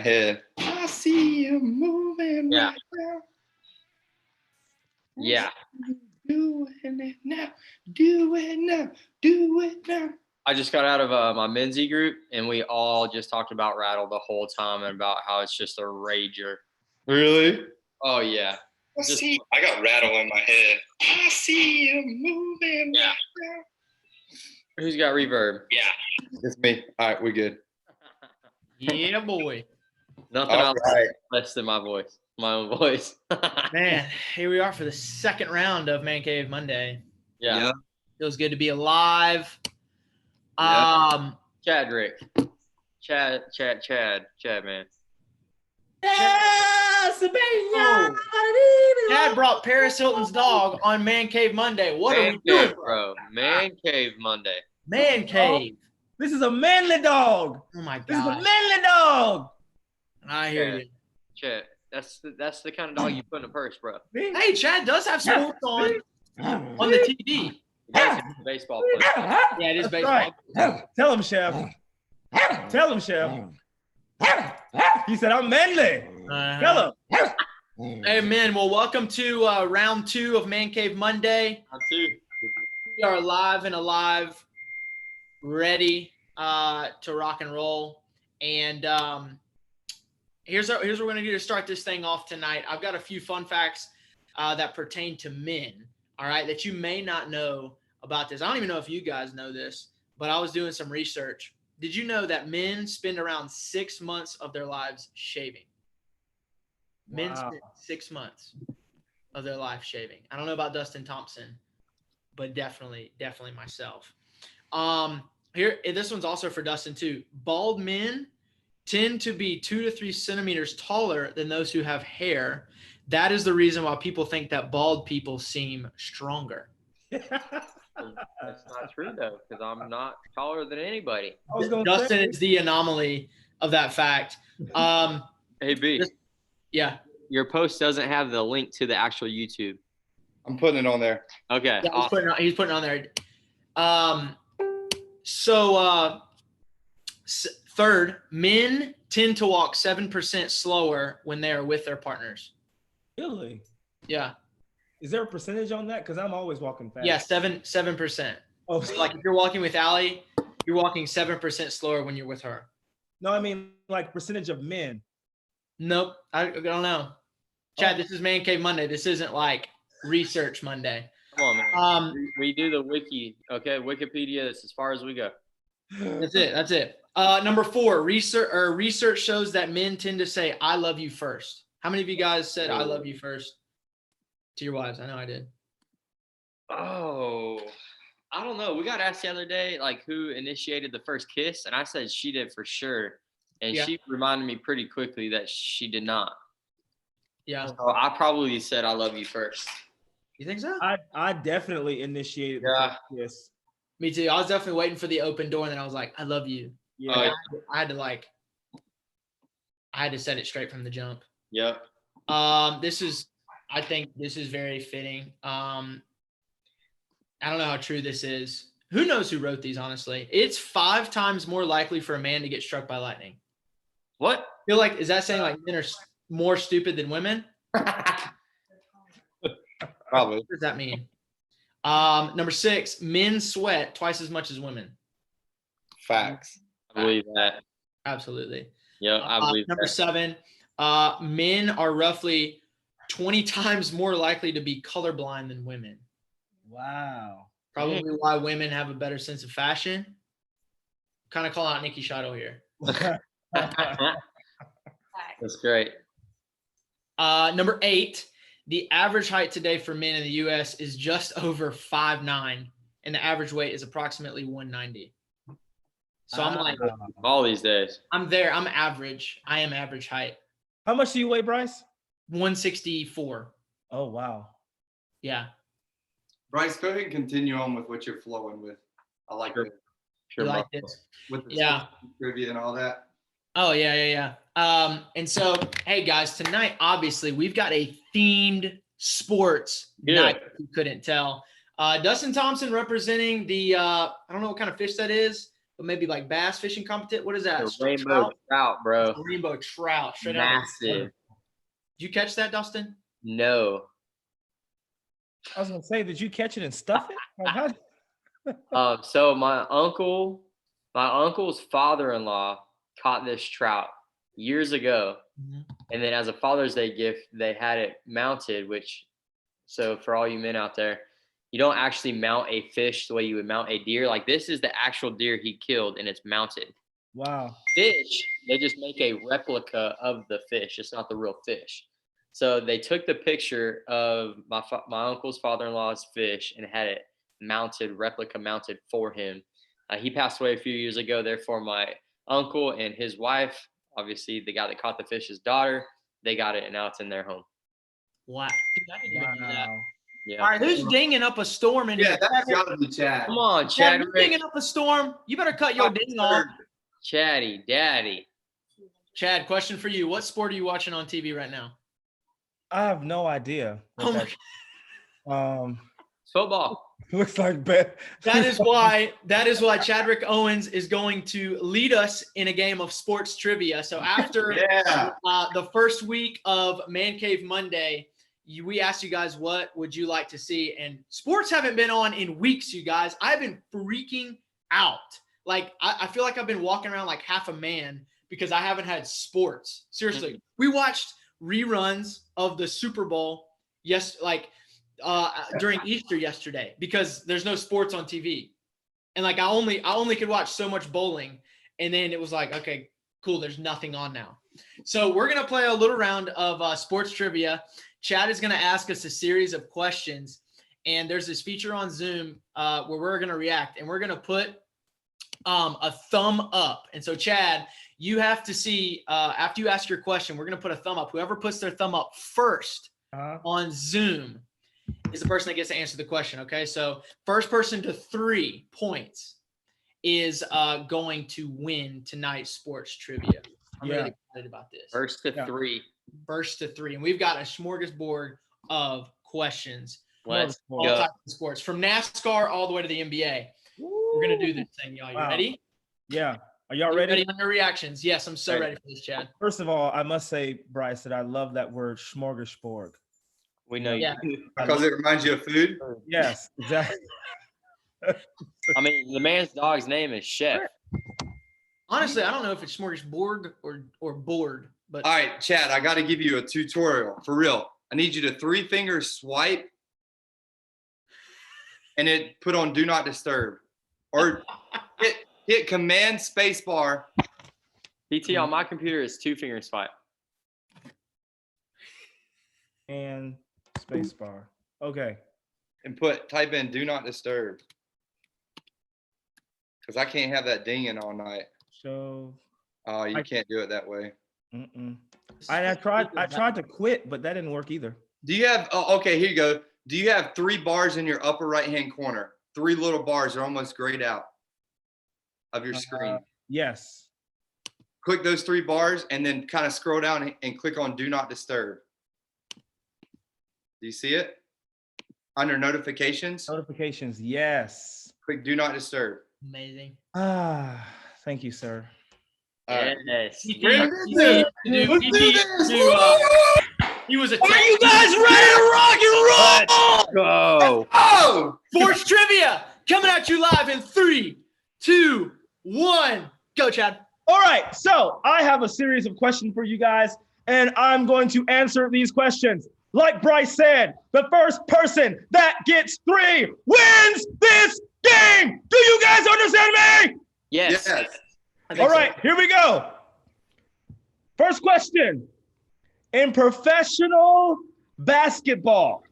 head. I see you moving Yeah. right now. Yeah. Doing it now. Do it now. Do it now. I just got out of my Menzie group, and we all just talked about Rattle the whole time and about how it's just a rager. Really? Oh, yeah. I got Rattle in my head. I see you moving Yeah. right now. Who's got reverb? Yeah. It's me. All right, we good. Yeah, boy. Nothing All else right. less than my voice, my own voice. Man, here we are for the second round of Man Cave Monday. Yeah. Yep. Feels good to be alive. Chad, Rick. Chad, man. Chad brought Paris Hilton's dog on Man Cave Monday. What are we doing, bro? Man Cave Monday. Man Cave. This is a manly dog. Oh my This is a god. manly dog. I hear you. Chad, that's the kind of dog you put in a purse, bro. Hey, Chad does have sports on the TV. Baseball player. Yeah, it is baseball. Right. Tell him, Chef. Tell him, Chef. He said, I'm manly. Tell him. Amen. Well, welcome to round 2 of Man Cave Monday. We are live and alive, ready to rock and roll. And here's what we're going to do to start this thing off tonight. I've got a few fun facts that pertain to men, all right, that you may not know about this. I don't even know if you guys know this, but I was doing some research. Did you know that men spend around 6 months of their lives shaving? Men spend 6 months of their life shaving. I don't know about Dustin Thompson, but definitely myself. Here, this one's also for Dustin too. Bald men tend to be 2 to 3 centimeters taller than those who have hair. That is the reason why people think that bald people seem stronger. That's not true though, because I'm not taller than anybody. Dustin is the anomaly of that fact. Hey B. Yeah. Your post doesn't have the link to the actual YouTube. I'm putting it on there. Okay. Yeah, awesome. he's putting it on there. Third, men tend to walk 7% slower when they are with their partners. Really? Yeah. Is there a percentage on that? Because I'm always walking fast. Yeah, 7%. Oh, So like if you're walking with Allie, you're walking 7% slower when you're with her. No, I mean like percentage of men. Nope. I don't know. Chad, This is Man Cave Monday. This isn't like Research Monday. Come on, man. We do the wiki. Okay, Wikipedia is as far as we go. That's it. Number 4, research shows that men tend to say "I love you" first. How many of you guys said "I love you" first to your wives? I know I did. Oh, I don't know. We got asked the other day, like, who initiated the first kiss, and I said she did for sure. And she reminded me pretty quickly that she did not. Yeah. So I probably said "I love you" first. You think so? I definitely initiated the first kiss. Me too. I was definitely waiting for the open door, and then I was like, "I love you." Yeah. I had to set it straight from the jump. Yep. I think this is very fitting. I don't know how true this is. Who knows who wrote these, honestly? It's 5 times more likely for a man to get struck by lightning. What? I feel like, is that saying like men are more stupid than women? Probably. What does that mean? Number 6, men sweat twice as much as women. Facts. I believe that. Absolutely. Yeah, I believe Number that. 7, men are roughly 20 times more likely to be colorblind than women. Wow. Probably why women have a better sense of fashion. Kind of call out Nikki Shytle here. That's great. Number 8, the average height today for men in the U.S. is just over 5'9", and the average weight is approximately 190. So I'm like, all these days. I'm there. I'm average. I am average height. How much do you weigh, Bryce? 164. Oh, wow. Yeah. Bryce, go ahead and continue on with what you're flowing with. I like it. You like this? With the trivia and all that. Oh, yeah. And so, hey, guys, tonight, obviously, we've got a themed sports night, if you couldn't tell. Dustin Thompson representing the, I don't know what kind of fish that is, maybe like bass fishing competition. What is that? The rainbow trout, bro. Rainbow trout. Straight out. Massive. Did you catch that, Dustin? No. I was gonna say, did you catch it and stuff it? Like, how? So my uncle's father-in-law caught this trout years ago. Mhm. And then as a Father's Day gift, they had it mounted, so for all you men out there, you don't actually mount a fish the way you would mount a deer. Like, this is the actual deer he killed, and it's mounted. Wow. Fish, they just make a replica of the fish. It's not the real fish. So they took the picture of my uncle's father-in-law's fish and had it replica mounted for him. He passed away a few years ago. Therefore, my uncle and his wife, obviously the guy that caught the fish, his daughter, they got it, and now it's in their home. Wow. Dude, I didn't even know that. Yeah. All right, who's dinging up a storm in here? that's gotta be Chad. Come on, Chad, Chad. you dinging up a storm? You better cut your ding off. Chatty Daddy. Chad, question for you. What sport are you watching on TV right now? I have no idea. Oh my Football. Looks like bet. That is why Chadrick Owens is going to lead us in a game of sports trivia. So after the first week of Man Cave Monday, we asked you guys, what would you like to see? And sports haven't been on in weeks, you guys. I've been freaking out. Like, I feel like I've been walking around like half a man because I haven't had sports. Seriously. We watched reruns of the Super Bowl during Easter yesterday because there's no sports on TV. And like, I only could watch so much bowling. And then it was like, okay, cool. There's nothing on now. So we're going to play a little round of sports trivia. Chad is going to ask us a series of questions. And there's this feature on Zoom where we're going to react, and we're going to put a thumb up. And so Chad, you have to see, after you ask your question, we're going to put a thumb up. Whoever puts their thumb up first on Zoom is the person that gets to answer the question. Okay. So first person to 3 points is going to win tonight's sports trivia. I'm really excited about this. First to 3. First to 3. And we've got a smorgasbord of questions. Let's all go. types of sports, from NASCAR all the way to the NBA. We're going to do this thing, y'all. You ready? Yeah. Are y'all ready? Ready on your reactions? Yes, I'm so ready for this, Chad. First of all, I must say, Bryce, that I love that word smorgasbord. We know Yeah. you. Because it reminds you of food? Yes, exactly. I mean, the man's dog's name is Chef. Honestly, I don't know if it's smorgasbord or board, but All right, Chad, I got to give you a tutorial for real. I need you to 3-finger swipe and it put on do not disturb, or hit command space bar. PT on my computer is 2-finger swipe. And space bar. Okay. And type in do not disturb. Because I can't have that dinging all night. So. Oh, you can't do it that way. I tried to quit, but that didn't work either. Do you have, okay, here you go. Do you have 3 bars in your upper right-hand corner? 3 little bars are almost grayed out of your screen. Yes. Click those 3 bars and then kind of scroll down and click on do not disturb. Do you see it? Under notifications? Notifications, yes. Click do not disturb. amazing. Thank you, sir. Yes. He was a. Are you guys ready to rock and roll? Go. Oh! Sports trivia coming at you live in 3, 2, 1. Go, Chad. All right, so I have a series of questions for you guys, and I'm going to answer these questions. Like Bryce said, the first person that gets 3 wins this game. Do you guys understand me? Yes. All right, here we go. First question. In professional basketball,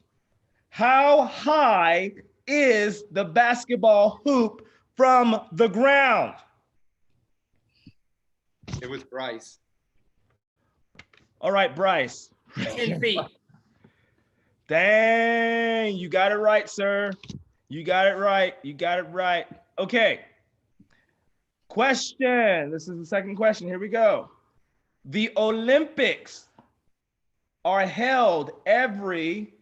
how high is the basketball hoop from the ground? It was Bryce. All right, Bryce. 10 feet. Dang, you got it right, sir. You got it right. Okay. Question. This is the second question. Here we go. The Olympics are held every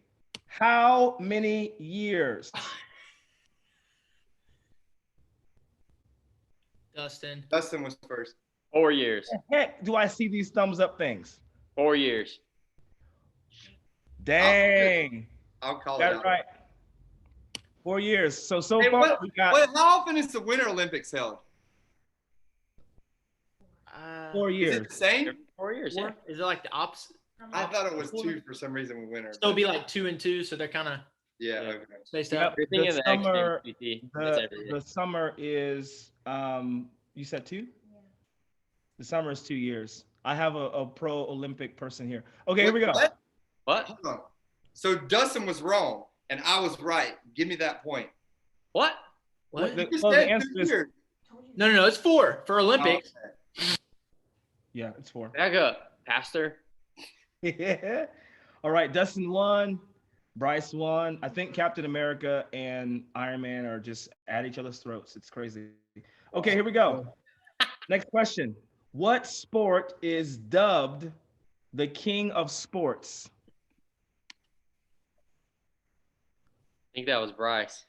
how many years? Dustin. Dustin was first. 4 years. Heck, do I see these thumbs up things? 4 years. Dang. I'll call it Got it out. right. 4 years. So Hey, far we got how often is the Winter Olympics held? 4 Is years. it the same? 4 years. Yeah. Is it like the opposite? I thought it was 2 for some reason with winter. So it'll be like 2 and 2, so they're kind of Yeah. Yeah. Okay. spaced Yep. out. Everything The in the X summer- Games, PT. That's every year. The summer is you said 2? Yeah. The summer is 2 years. I have a pro Olympic person here. Okay, here we go. What? What? Hold on. So Dustin was wrong and I was right. Give me that point. What? What? The- You just well, the said answer 2 is- years. No, it's 4 for Olympics. Oh, okay. Yeah, it's 4. Back up, Pastor. Yeah. All right, Dustin won. Bryce won. I think Captain America and Iron Man are just at each other's throats. It's crazy. Okay, here we go. Next question. What sport is dubbed the king of sports? I think that was Bryce.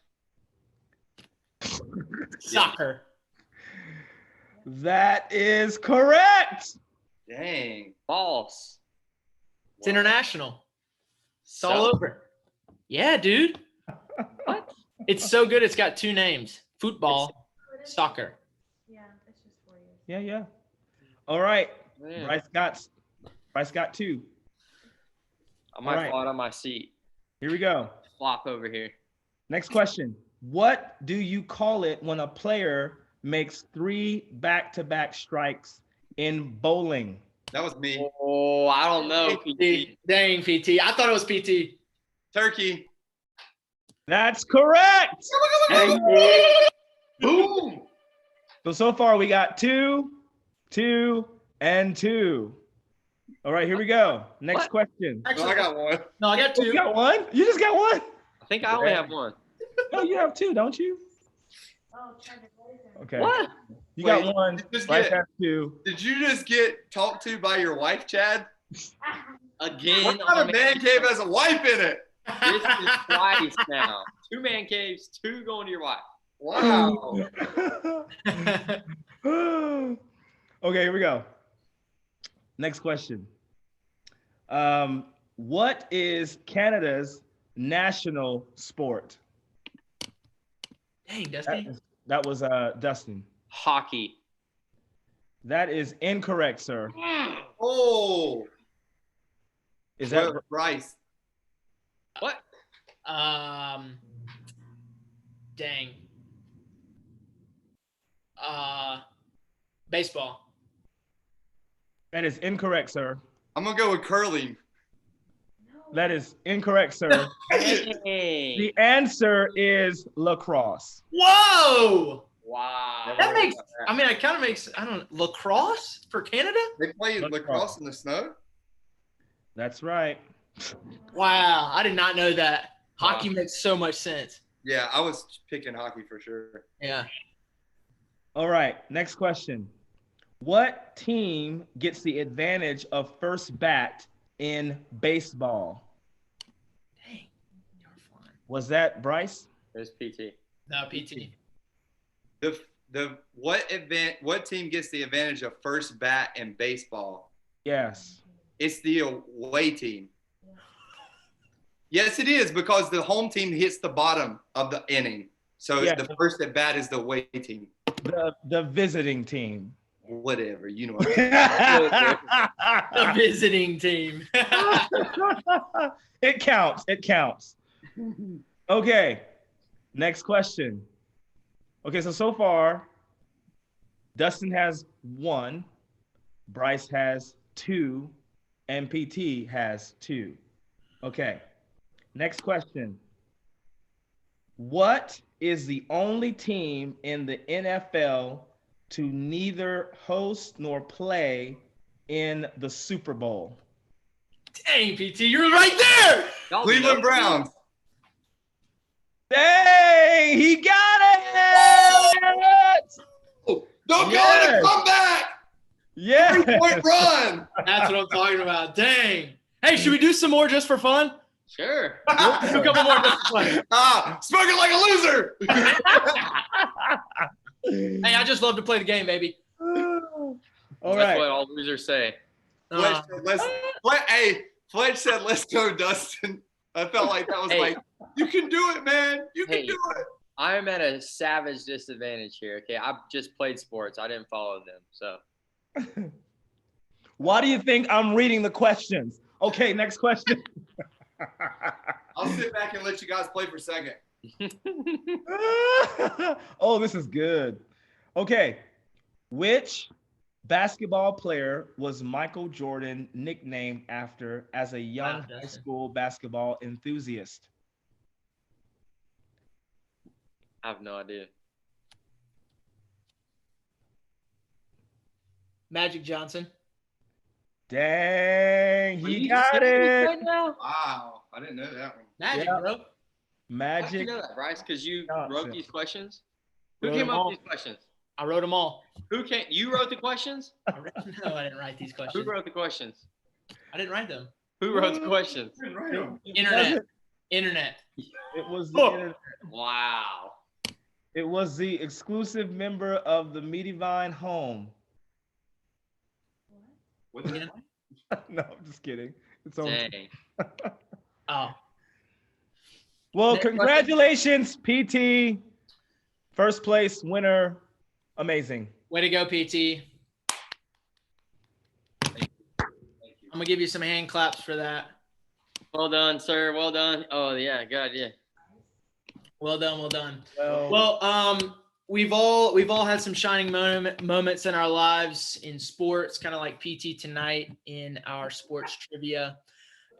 Soccer. That is correct. Dang. False. It's international. It's So- all over. Yeah, dude. What? It's so good. It's got 2 names: football, soccer. Yeah, it's just 4 years. Yeah. All right. Man, Bryce got 2. I might all right. fall out of my seat. Here we go. Flop over here. Next question. What do you call it when a player makes 3 back-to-back strikes in bowling? That was me. Oh, I don't know. PT. Dang, PT. I thought it was PT. Turkey. That's correct. Boom. So far we got 2, 2, and 2. All right, here we go. Next What? question. Oh, I got one. No, I got Oh, 2. you got 1? You just got 1? I think I only have one. No, you have 2, don't you? Oh, Trailblazer. Okay. What? You Wait, got 1. did you just Bryce get- has 2. Did you just get talked to by your wife, Chad? Again? What kind of man cave has a wife in it? This is twice now. 2 man caves, 2 going to your wife. Wow. Okay, here we go. Next question. What is Canada's national sport? Dang, Dusty. That was Dustin. Hockey. That is incorrect, sir. Oh. Is that Bryce? What? Dang. Baseball. that is incorrect, sir? I'm gonna go with curling. That is incorrect, sir. Dang. The answer is lacrosse. Whoa! Wow. That makes. I mean, it kind of makes. I don't know. Lacrosse for Canada? They play Lacrosse. lacrosse in the snow. That's right. Wow, I did not know that. Hockey Wow. makes so much sense. Yeah, I was picking hockey for sure. Yeah. All right, next question. What team gets the advantage of first bat in baseball? Dang. You're flying. Was that Bryce? There's PT. No, PT. What team gets the advantage of first bat in baseball? Yes. It's the away team. Yes, it is because the home team hits the bottom of the inning. So Yeah. the first at bat is the away team. The visiting team. Whatever, you know. The visiting team. It counts. It counts. Okay. Next question. Okay, so far, Dustin has 1, Bryce has 2, and PT has 2. Okay. Next question. What is the only team in the NFL to neither host nor play in the Super Bowl? Dang, PT, you're right there. Y'all Cleveland know. Browns. Dang, he got it! Don't Yes. call it a comeback. Yeah. 3-point run. That's what I'm talking about. Dang. Hey, should we do some more just for fun? Sure. Do a couple more just for fun. Smoking like a loser. Hey, I just love to play the game, baby. All That's right. what all losers say. Fletch Uh, said, Fletch said, let's go, Dustin. I felt like that was Hey. like, you can do it, man. You can Hey. do it. I'm at a savage disadvantage here. Okay, I've just played sports. I didn't follow them, so. Why do you think I'm reading the questions? Okay, next question. I'll sit back and let you guys play for a second. Oh, this is good. Okay, which basketball player was Michael Jordan nicknamed after as a young Wow, high Dustin. school basketball enthusiast? I have no idea. Magic Johnson. Dang, Are he you got serious it. right now? Wow. I didn't know that one. Magic, Yeah. bro. How'd you Magic. know that, Bryce? Because you Johnson. wrote these questions. Who Wrote came them up all. with these questions? I wrote them all. Who came? You wrote the questions. No, I didn't write these Who questions. wrote the questions? I didn't write them. Who wrote the questions? I didn't write them. Internet. Internet. It was the Oh. internet. Wow. It was the exclusive member of the Medivine home. What the- Yeah. No, I'm just kidding. It's on. Dang. Oh. Well, Next question. congratulations, PT. First place winner. Amazing. Way to go, PT. I'm gonna give you some hand claps for that. Well done, sir. Well done. Oh yeah, God, yeah. Well done, well done. Well, We've all had some shining moments in our lives in sports, kind of like PT tonight in our sports trivia.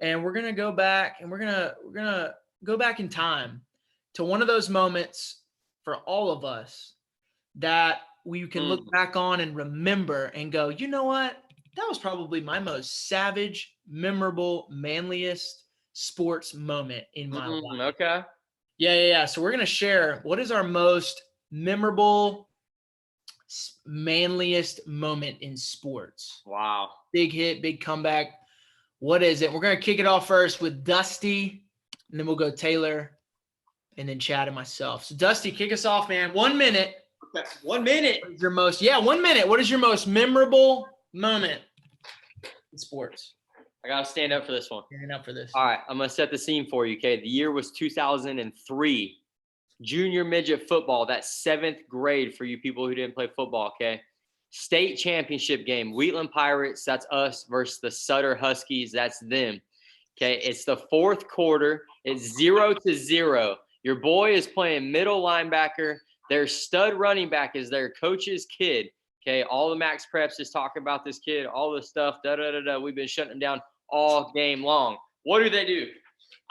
And we're gonna go back and we're gonna go back in time to one of those moments for all of us that we can look back on and remember and go, you know what? That was probably my most savage, memorable, manliest sports moment in my life. Okay. Yeah. So we're going to share what is our most memorable, manliest moment in sports. Wow. Big hit, big comeback. What is it? We're going to kick it off first with Dusty, and then we'll go Taylor, and then Chad and myself. So Dusty, kick us off, man. 1 minute. Okay, 1 minute. What is your most, 1 minute. What is your most memorable moment in sports? I gotta stand up for this one. Standing up for this. All right, I'm gonna set the scene for you. Okay, the year was 2003. Junior midget football. That's 7th grade for you people who didn't play football. Okay, state championship game. Wheatland Pirates. That's us versus the Sutter Huskies. That's them. Okay, it's the 4th quarter. It's 0-0. Your boy is playing middle linebacker. Their stud running back is their coach's kid. Okay, all the Max Preps is talking about this kid, all this stuff. We've been shutting him down all game long. What do?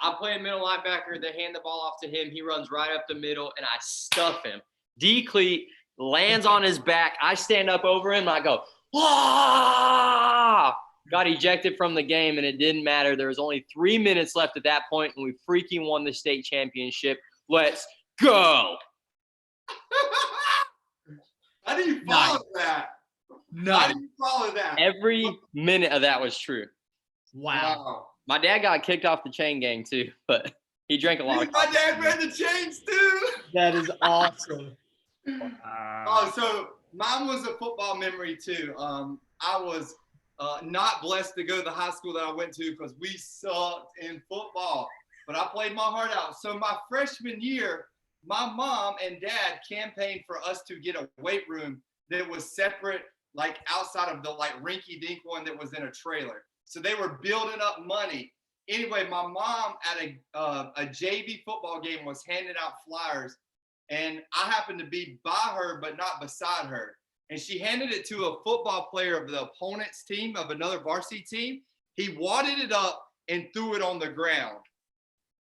I'm playing middle linebacker. They hand the ball off to him. He runs right up the middle, and I stuff him. D-cleat lands on his back. I stand up over him. And I go, ah! Got ejected from the game, and it didn't matter. There was only 3 minutes left at that point, and we freaking won the state championship. Let's go. How do you follow that? How do you follow that? Every minute of that was true. Wow. My dad got kicked off the chain gang too, but he drank a lot of My coffee. dad ran the chains too. That is awesome. Oh, so mine was a football memory too. I was not blessed to go to the high school that I went to because we sucked in football, but I played my heart out. So my freshman year, my mom and dad campaigned for us to get a weight room that was separate, like outside of the like rinky-dink one that was in a trailer. So they were building up money. Anyway, my mom at a JV football game was handing out flyers, and I happened to be by her but not beside her. And she handed it to a football player of the opponent's team, of another varsity team. He wadded it up and threw it on the ground.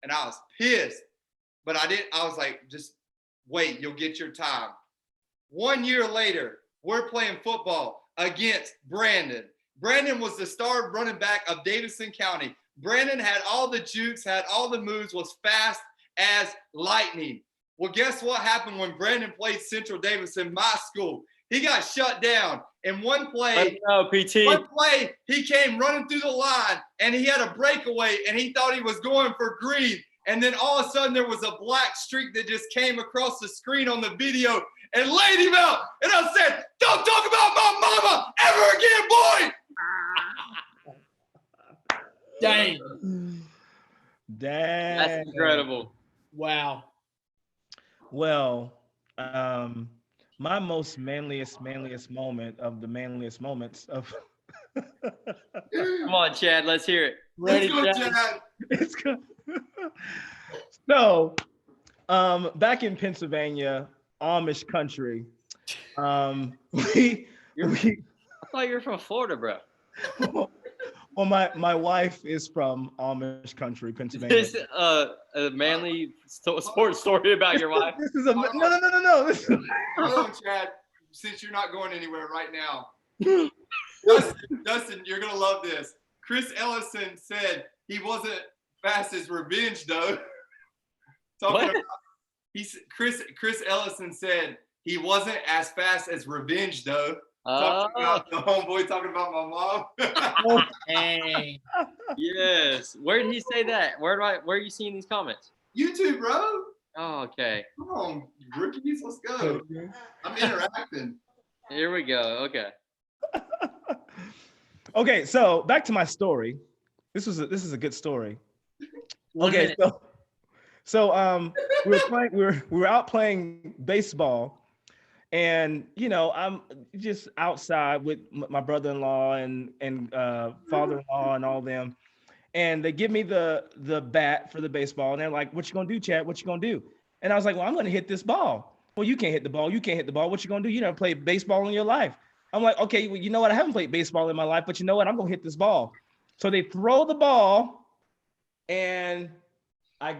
And I was pissed. But I was like, just wait, you'll get your time. 1 year later, we're playing football against Brandon. Brandon was the star running back of Davidson County. Brandon had all the jukes, had all the moves, was fast as lightning. Well, guess what happened when Brandon played Central Davidson, my school? He got shut down. In one play, he came running through the line, and he had a breakaway, and he thought he was going for green. And then all of a sudden there was a black streak that just came across the screen on the video and laid him out. And I said, don't talk about my mama ever again, boy. Dang. Dang. That's incredible. Wow. Well, my most manliest moment of the manliest moments of Come on, Chad. Let's hear it. Ready, Let's go, Chad? Chad. it's good. So, back in Pennsylvania, Amish country, we I thought you were from Florida, bro. well, my wife is from Amish country, Pennsylvania. This a manly sports story about your wife. This is no. This is, Hold on, Chad, since you're not going anywhere right now. Dustin, you're gonna love this. Chris Ellison said he wasn't fast as Revenge, though. Chris Ellison said he wasn't as fast as Revenge, though. Talking about the homeboy talking about my mom. Dang. Yes. Where did he say that? Where are you seeing these comments? YouTube, bro. Oh, okay. Come on, rookies, let's go. I'm interacting. Here we go. Okay. Okay, so back to my story. This is a good story. Okay, so we were out playing baseball, and I'm just outside with my brother-in-law and father-in-law and all them, and they give me the bat for the baseball, and they're like, "What you gonna do, Chad? What you gonna do?" And I was like, "Well, I'm gonna hit this ball." "Well, you can't hit the ball. You can't hit the ball. What you gonna do? You never played baseball in your life." I'm like, "Okay, well, you know what? I haven't played baseball in my life, but you know what? I'm gonna hit this ball." So they throw the ball, and I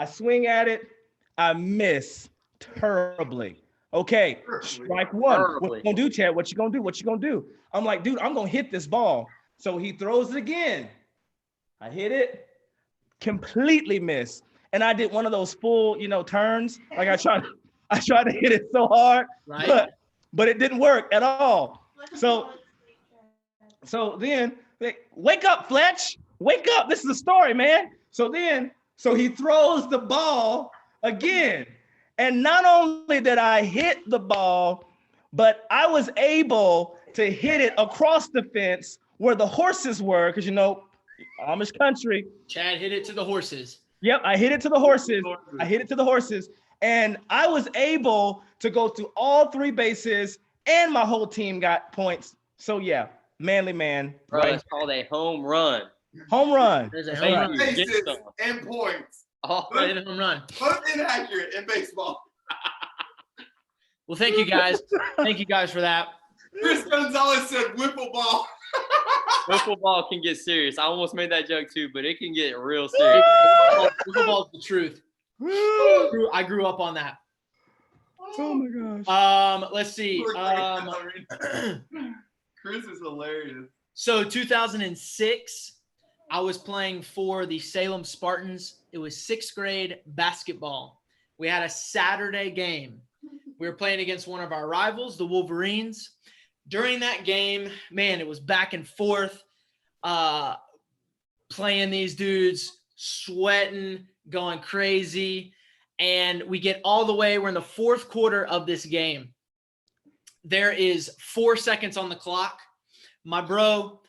swing at it, I miss terribly. Okay, strike one. What you gonna do, Chad? What you gonna do? What you gonna do? I'm like, dude, I'm gonna hit this ball. So he throws it again. I hit it, completely miss. And I did one of those full, turns. Like I tried to hit it so hard, Right. but it didn't work at all. So then, wake up, Fletch. Wake up. This is a story, man. So he throws the ball again. And not only did I hit the ball, but I was able to hit it across the fence where the horses were, because Amish country. Chad hit it to the horses. Yep, I hit it to the horses. And I was able to go through all three bases, and my whole team got points. So yeah, manly man. Bro, it's called a home run. Home run. There's a home run. Bases and points. Oh, Right in a home run. Both inaccurate in baseball. Well, thank you guys. Thank you guys for that. Chris Gonzalez said whipple ball. Wiffle ball can get serious. I almost made that joke too, but it can get real serious. Pickleball is the truth. I grew up on that. Oh my gosh. Let's see. Chris is hilarious. So 2006, I was playing for the Salem Spartans. It was 6th grade basketball. We had a Saturday game. We were playing against one of our rivals, the Wolverines. During that game, man, it was back and forth, playing these dudes, sweating, going crazy. And we get all the way, we're in the 4th quarter of this game. There is 4 seconds on the clock. My bro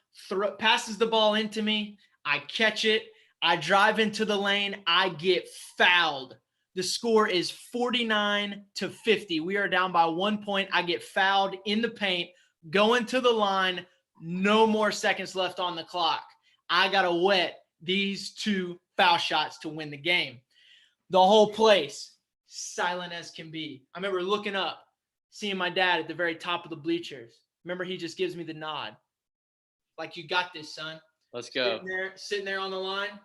passes the ball into me. I catch it. I drive into the lane. I get fouled. The score is 49-50. We are down by 1 point. I get fouled in the paint, going to the line. No more seconds left on the clock. I got to wet these 2 foul shots to win the game. The whole place, silent as can be. I remember looking up, seeing my dad at the very top of the bleachers. Remember, he just gives me the nod. Like, you got this, son. Let's go. Sitting there on the line.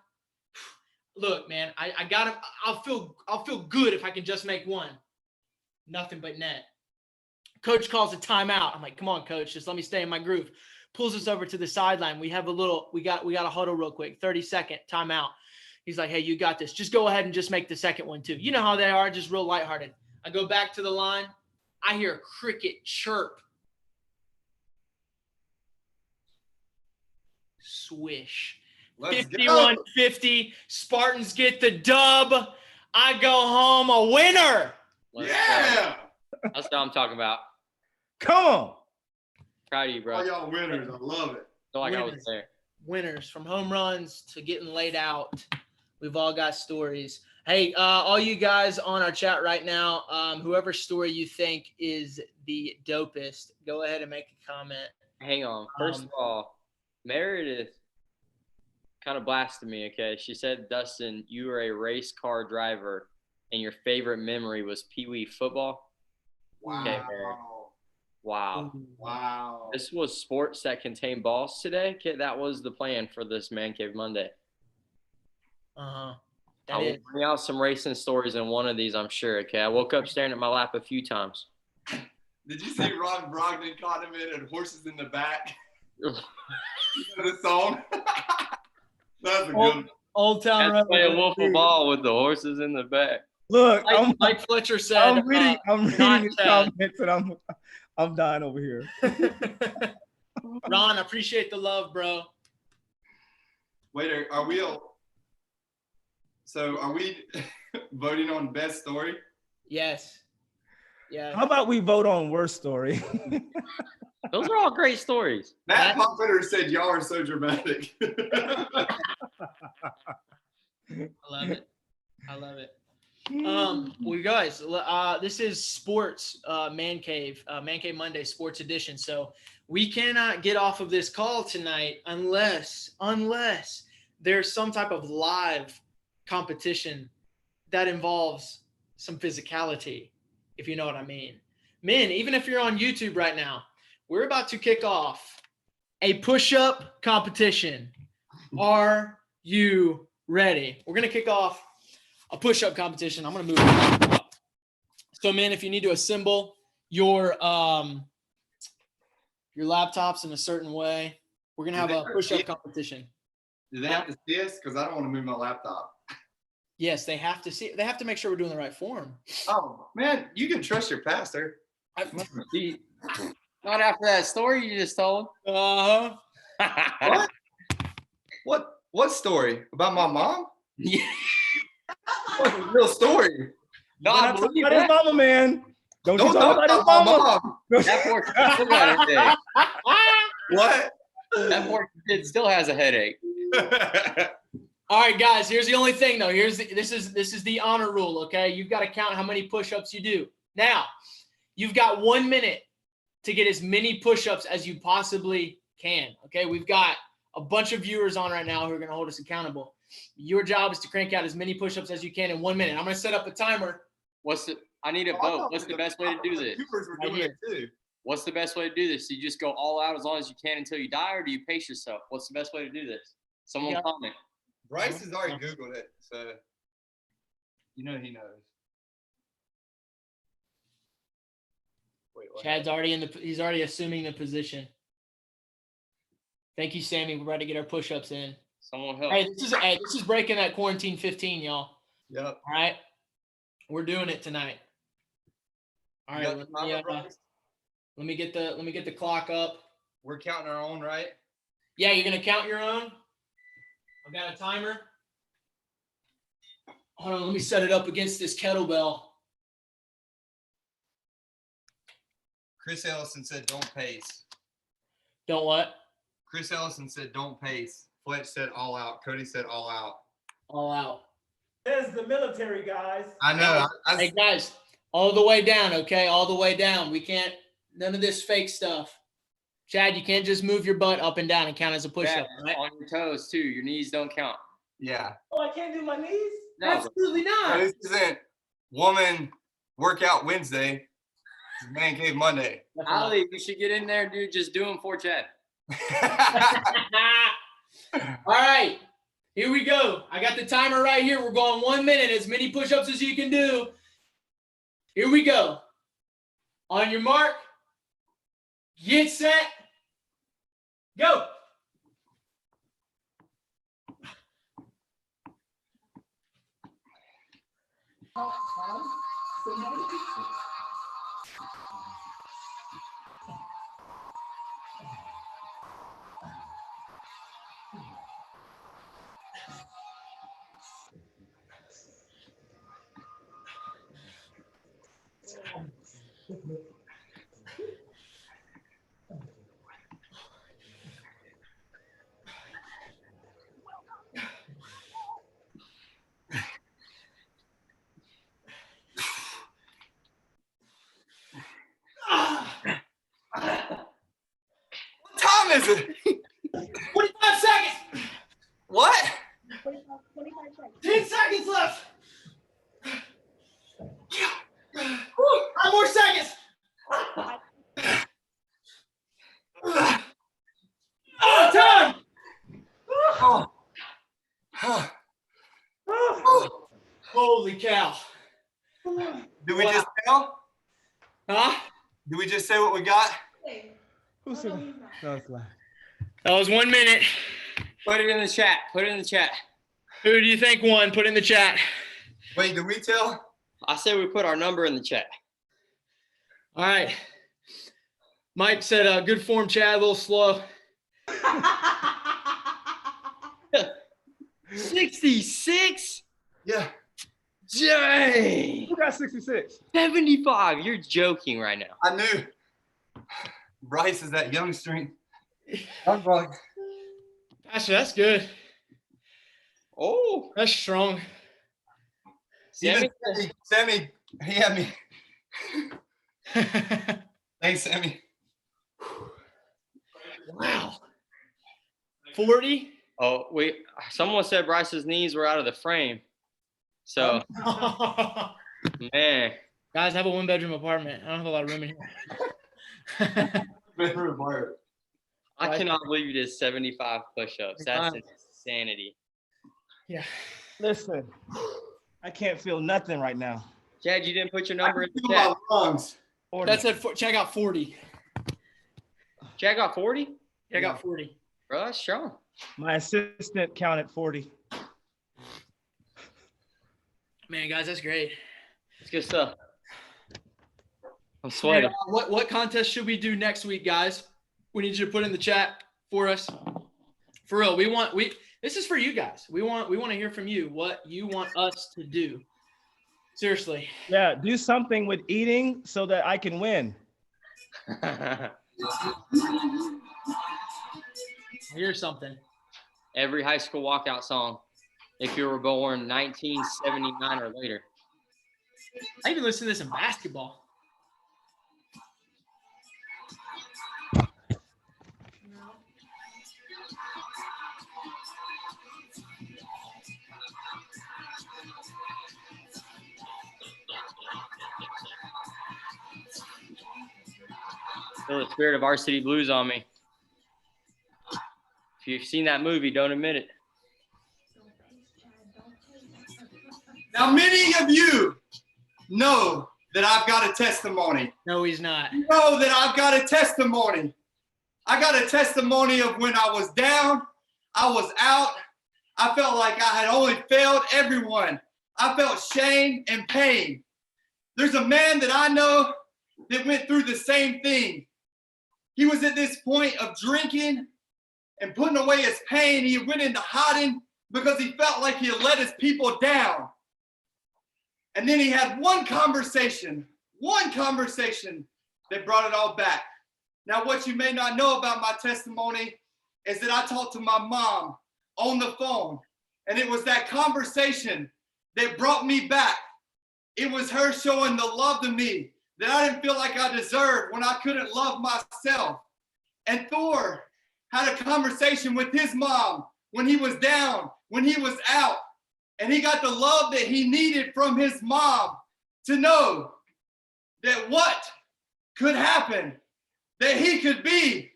Look, man, I got him. I'll feel good if I can just make one. Nothing but net. Coach calls a timeout. I'm like, come on, coach, just let me stay in my groove. Pulls us over to the sideline. We got a huddle real quick, 30-second timeout. He's like, hey, you got this. Just go ahead and just make the second one too. You know how they are, just real lighthearted. I go back to the line. I hear a cricket chirp. Swish. Let's go. 51-50. Spartans get the dub. I go home a winner. Yeah. That's what I'm talking about. Come on. Proud of you, bro. All y'all winners. I love it. Feel like I was Winners. there. Winners, from home runs to getting laid out. We've all got stories. Hey, all you guys on our chat right now, whoever's story you think is the dopest, go ahead and make a comment. Hang on. First of all, Meredith kind of blasted me, okay? She said, Dustin, you were a race car driver and your favorite memory was Pee Wee football. Wow. Okay, Meredith. Wow. Wow. This was sports that contain balls today. Okay, that was the plan for this Man Cave Monday. Uh-huh. I will bring out some racing stories in one of these, I'm sure. Okay, I woke up staring at my lap a few times. Did you see Ron Brogdon caught him in and horses in the back? You know the song? That's a good one. Old Town That's playing wiffle ball with the horses in the back. Look, Like Fletcher said, I'm reading these Chad. comments and I'm dying over here. Ron, I appreciate the love, bro. Wait, are we voting on best story? Yes. Yeah. How about we vote on worst story? Those are all great stories. Matt Poppiter said y'all are so dramatic. I love it. I love it. Well, guys, this is sports Man Cave Monday Sports Edition. So we cannot get off of this call tonight unless there's some type of live competition that involves some physicality, if you know what I mean. Men, even if you're on YouTube right now, we're about to kick off a push-up competition. Are you ready? We're going to kick off a push-up competition. I'm going to move it up. So, man, if you need to assemble your laptops in a certain way, we're going to have a push-up competition. Do they have to see us? Because I don't want to move my laptop. Yes, they have to see. They have to make sure we're doing the right form. Oh, man, you can trust your pastor. Not after that story you just told. Uh-huh. What story? About my mom? Yeah. What's the real story? No, Don't I talk believe about his that. mama, man. Don't you Don't talk about his my mama. mom. That poor kid still got a headache. What? That poor kid still has a headache. All right, guys, here's the only thing, though. This is the honor rule, okay? You've got to count how many push-ups you do. Now, you've got 1 minute to get as many push-ups as you possibly can, okay? We've got a bunch of viewers on right now who are going to hold us accountable. Your job is to crank out as many push-ups as you can in 1 minute. I'm going to set up a timer. I need a vote. What's the best way to do this? We're doing it too. What's the best way to do this? Do you just go all out as long as you can until you die, or do you pace yourself? What's the best way to do this? Someone comment. Bryce has already Googled it, so you know he knows. Wait, what? Chad's already he's already assuming the position. Thank you, Sammy. We're about to get our push-ups in. Someone help. Hey, this is breaking that quarantine 15, y'all. Yep. All right. We're doing it tonight. All right. Let me get the clock up. We're counting our own, right? Yeah, you're gonna count your own. I've got a timer. Hold on, let me set it up against this kettlebell. Chris Ellison said don't pace. Don't what? Chris Ellison said don't pace. Fletch said all out. Cody said all out. All out. There's the military, guys. I know. Hey guys, all the way down, okay? All the way down. We can't, none of this fake stuff. Chad, you can't just move your butt up and down and count as a push-up, right? On your toes too. Your knees don't count. Yeah. Oh, I can't do my knees? No. Absolutely not. This isn't Woman Workout Wednesday. It's Man Cave Monday. Ali, you should get in there, dude. Just do them for Chad. All right, here we go. I got the timer right here. We're going 1 minute, as many push-ups as you can do. Here we go. On your mark, get set, go. Oh. Holy cow. Did we just tell? Huh? Did we just say what we got? Who said that? No, it's not. That was 1 minute. Put it in the chat. Put it in the chat. Who do you think won? Put it in the chat. Wait, did we tell? I said we put our number in the chat. All right. Mike said, good form, Chad, a little slow. 66? Yeah. Dang. Who got 66? 75. You're joking right now. I knew. Bryce is that young string. I'm like, Gosh, that's good. Oh. That's strong. Sammy? even Sammy, he had me. Thanks, Sammy. Wow. 40? Oh, someone said Bryce's knees were out of the frame. So, man. Guys, I have a 1-bedroom apartment. I don't have a lot of room in here. I cannot believe you did 75 push-ups. That's insanity. Yeah. Listen, I can't feel nothing right now. Chad, you didn't put your number in the Feel chat. my lungs. 40. That said, check out 40. Chad got 40? Yeah, I got 40. Bro, that's strong. My assistant counted 40. Man, guys, that's great. It's good stuff. I'm sweating. Hey, what contest should we do next week, guys? We need you to put in the chat for us. For real, this is for you guys. We want to hear from you what you want us to do. Seriously. Yeah, do something with eating so that I can win. Here's something. Every high school walkout song, if you were born 1979 or later. I even listen to this in basketball. Feel the spirit of Varsity Blues on me. If you've seen that movie, don't admit it. Now, many of you know that I've got a testimony. No, he's not. You know that I've got a testimony. I got a testimony of when I was down, I was out. I felt like I had only failed everyone. I felt shame and pain. There's a man that I know that went through the same thing. He was at this point of drinking and putting away his pain. He went into hiding because he felt like he had let his people down. And then he had one conversation that brought it all back. Now, what you may not know about my testimony is that I talked to my mom on the phone, and it was that conversation that brought me back. It was her showing the love to me that I didn't feel like I deserved when I couldn't love myself. And Thor had a conversation with his mom when he was down, when he was out, and he got the love that he needed from his mom to know that what could happen, that he could be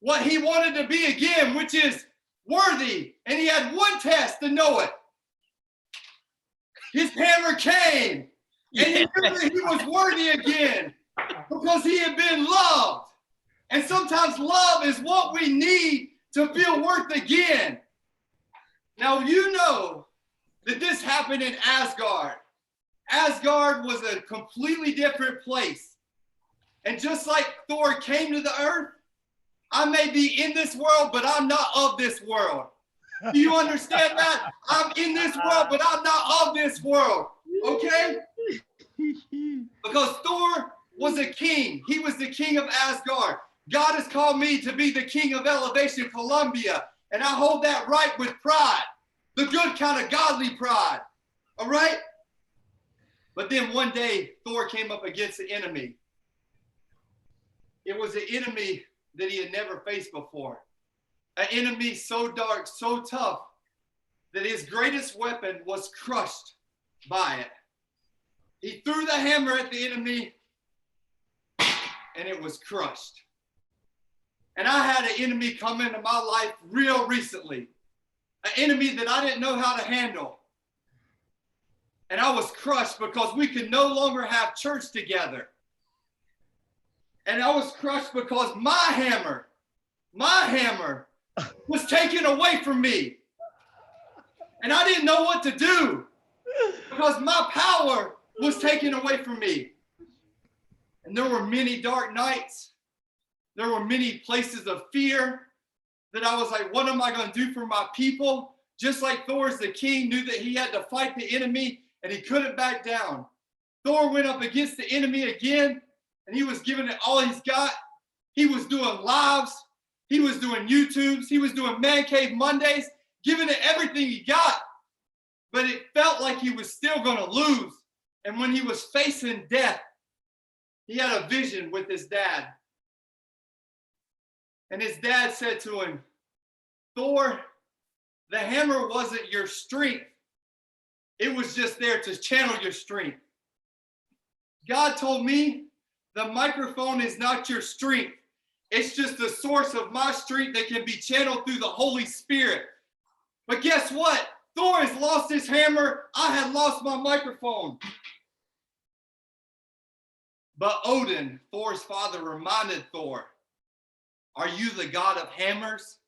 what he wanted to be again, which is worthy. And he had one test to know it. His hammer came, and he knew that he was worthy again because he had been loved. And sometimes love is what we need to feel worth again. Now, you know that this happened in Asgard. Asgard was a completely different place. And just like Thor came to the earth, I may be in this world, but I'm not of this world. Do you understand that? I'm in this world, but I'm not of this world. Okay? Because Thor was a king. He was the king of Asgard. God has called me to be the king of Elevation Columbia, and I hold that right with pride, the good kind of godly pride. All right? But then one day, Thor came up against the enemy. It was an enemy that he had never faced before. An enemy so dark, so tough, that his greatest weapon was crushed by it. He threw the hammer at the enemy, and it was crushed. And I had an enemy come into my life real recently. an enemy that I didn't know how to handle. And I was crushed because we could no longer have church together. And I was crushed because my hammer was taken away from me. And I didn't know what to do because my power was taken away from me. And there were many dark nights. There were many places of fear that I was like, what am I going to do for my people? Just like Thor as the king knew that he had to fight the enemy and he couldn't back down. Thor went up against the enemy again and he was giving it all he's got. He was doing lives. He was doing YouTubes. He was doing Man Cave Mondays, giving it everything he got. But it felt like he was still going to lose. And when he was facing death, he had a vision with his dad. And his dad said to him, Thor, the hammer wasn't your strength. It was just there to channel your strength. God told me the microphone is not your strength. It's just the source of my strength that can be channeled through the Holy Spirit. But guess what? Thor has lost his hammer. I had lost my microphone. But Odin, Thor's father, reminded Thor, are you the god of hammers?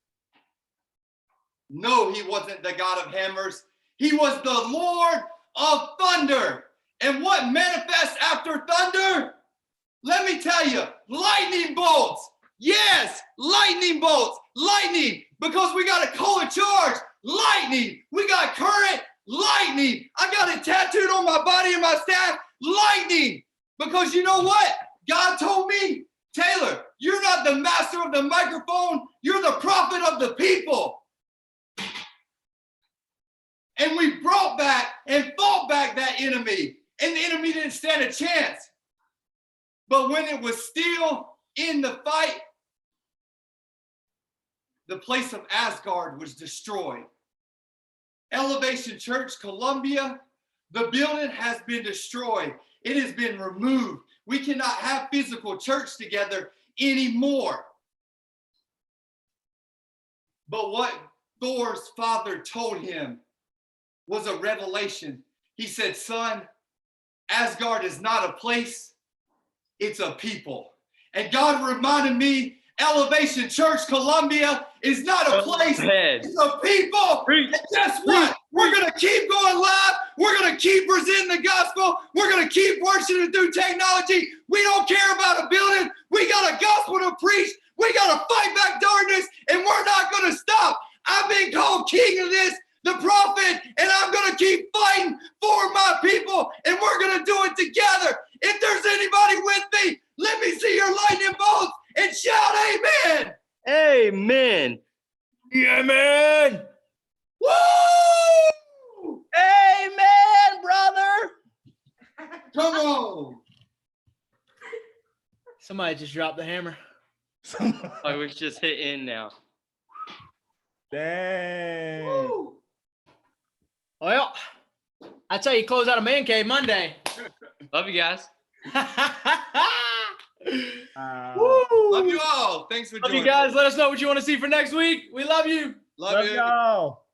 No, he wasn't the god of hammers. He was the Lord of thunder. And what manifests after thunder? Let me tell you, lightning bolts. Yes, lightning bolts. Lightning, because we got a cold charge. Lightning. We got current. Lightning. I got it tattooed on my body and my staff. Lightning. Because you know what? God told me, Taylor, you're not the master of the microphone. You're the prophet of the people. And we brought back and fought back that enemy. And the enemy didn't stand a chance. But when it was still in the fight, the place of Asgard was destroyed. Elevation Church, Columbia, the building has been destroyed. It has been removed. We cannot have physical church together anymore. But what Thor's father told him was a revelation. He said, son, Asgard is not a place, it's a people. And God reminded me, Elevation Church Columbia is not a place, it's a people. And guess what? We're going to keep going live. We're going to keep presenting the gospel. We're going to keep worshiping through technology. We don't care about a building. We got a gospel to preach. We got to fight back darkness, and we're not going to stop. I've been called king of this, the prophet, and I'm going to keep fighting for my people, and we're going to do it together. If there's anybody with me, let me see your lightning bolts and shout amen. Amen. Yeah, man. Woo! Amen, brother. Come on. Somebody just dropped the hammer. I was just hit in now. Dang. Woo! Well, that's how you close out a Man Cave Monday. Love you guys. Love you all. Thanks for Love joining. you guys. Let us know what you want to see for next week. We love you. Love you. Y'all.